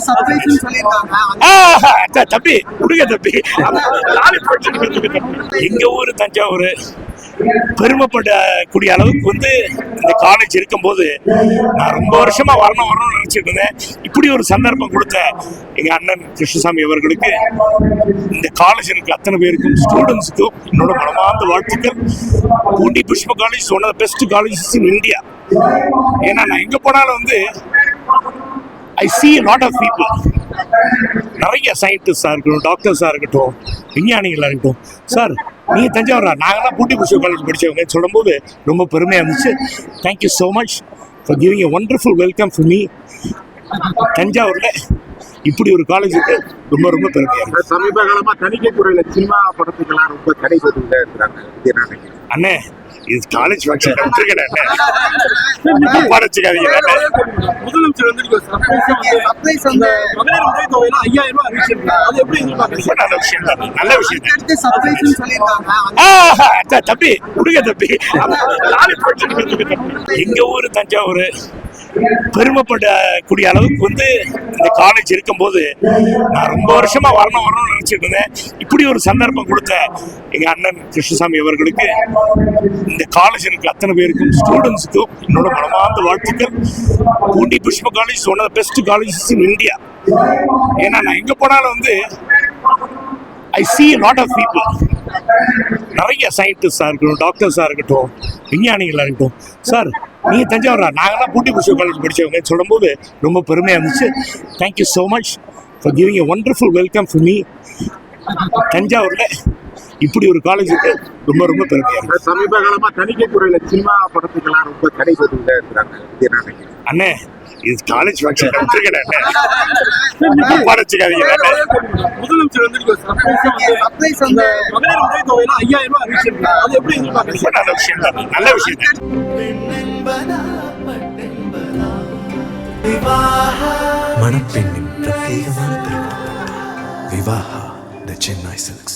சர்ப்ரைஸ்னு சொல்லிருக்காங்க. தம்பி கொடுங்க தம்பி. எங்க ஊரு தஞ்சாவூர் பெருமைப்படக்கூடிய அளவுக்கு இந்த காலேஜ் இருக்கும்போது நான் ரொம்ப வருஷமா வரணும்னு நினைச்சிட்டு இருந்தேன். இப்படி ஒரு சந்தர்ப்பம் கொடுத்த எங்க அண்ணன் கிருஷ்ணசாமி அவர்களுக்கு, இந்த காலேஜ் இருக்க அத்தனை பேருக்கும், ஸ்டூடெண்ட்ஸுக்கும் என்னோட மனமார்ந்த வாழ்த்துக்கள். Poondi Pushpa college one of the best colleges in India. ஏன்னா நான் எங்க போனாலும் ஐ see a lot of people. நிறைய சயின்டிஸ்டாக இருக்கட்டும், டாக்டர்ஸாக இருக்கட்டும், விஞ்ஞானிகளாக இருக்கட்டும். சார் நீங்கள் தஞ்சாவூரா? நாங்களாம் பூண்டி புஷ்ப காலேஜ் படித்தவங்க சொல்லும்போது ரொம்ப பெருமையாக இருந்துச்சு. Thank you so much for giving a wonderful welcome for me. தஞ்சாவூரில் இப்படி ஒரு காலேஜுக்கு ரொம்ப ரொம்ப பெருமையாக இருக்கு. சமீப காலமாக தணிக்கை துறையில் சினிமா படத்துக்கெல்லாம் ரொம்ப கிடைப்பதில்லை இருக்கிறாங்க. அண்ணே, இது காலேஜ் ஃபங்க்ஷன் விட்டுருக்கேன். வச்சுக்காதீங்க. முதலமைச்சர் சர்ப்ரைஸ் மகளிர் உதவித்தொகையில 5000 ரூபாய் அறிவிச்சிருக்காங்க. அது எப்படி எதிர்பார்க்கறீங்க? நல்ல விஷயம் தான், நல்ல விஷயம் தான். அடுத்து சர்ப்ரைஸ்னு சொல்லிருக்காங்க. தம்பி கொடுங்க தம்பி. எங்க ஊரு தஞ்சாவூர் பெருமைப்படக்கூடிய அளவுக்கு இந்த காலேஜ் இருக்கும்போது நான் ரொம்ப வருஷமா வரணும்னு நினைச்சிட்டு இருந்தேன். இப்படி ஒரு சந்தர்ப்பம் கொடுத்த எங்க அண்ணன் கிருஷ்ணசாமி அவர்களுக்கு, இந்த காலேஜ் இருக்க அத்தனை பேருக்கும், ஸ்டூடெண்ட்ஸுக்கும் என்னோட மனமார்ந்த வாழ்த்துக்கள். Poondi Pushpa college one of the best colleges in India. ஏன்னா நான் எங்க போனாலும் ஐ see a lot of people. நிறைய சயின்டிஸ்டாக இருக்கட்டும், டாக்டர்ஸாக இருக்கட்டும், விஞ்ஞானிகளாக இருக்கட்டும். சார் நீங்கள் தஞ்சாவூரா? நாங்களாம் பூண்டி புஷ்ப காலேஜ் படித்தவங்க சொல்லும்போது ரொம்ப பெருமையாக இருந்துச்சு. Thank you so much for giving a wonderful welcome for me. தஞ்சாவூரில் இப்படி ஒரு காலேஜுக்கு ரொம்ப ரொம்ப பெருமையாக இருக்கு. சமீப காலமாக தணிக்கை துறையில் சினிமா படத்துக்கெல்லாம் ரொம்ப கிடைப்பதில்லை இருக்கிறாங்க. அண்ணே, இது காலேஜ் ஃபங்க்ஷன் விட்டுருக்கேன். வச்சுக்காதீங்க. முதலமைச்சர் சர்ப்ரைஸ் மகளிர் உதவித்தொகையில 5000 ரூபாய் அறிவிச்சிருக்காங்க. அது எப்படி எதிர்பார்க்கறீங்க? நல்ல விஷயம் தான், நல்ல விஷயம் தான். மணப்பெண்ணின் பிரத்யேகமான திருமணம் விவாஹா தி சென்னை சில்க்ஸ்.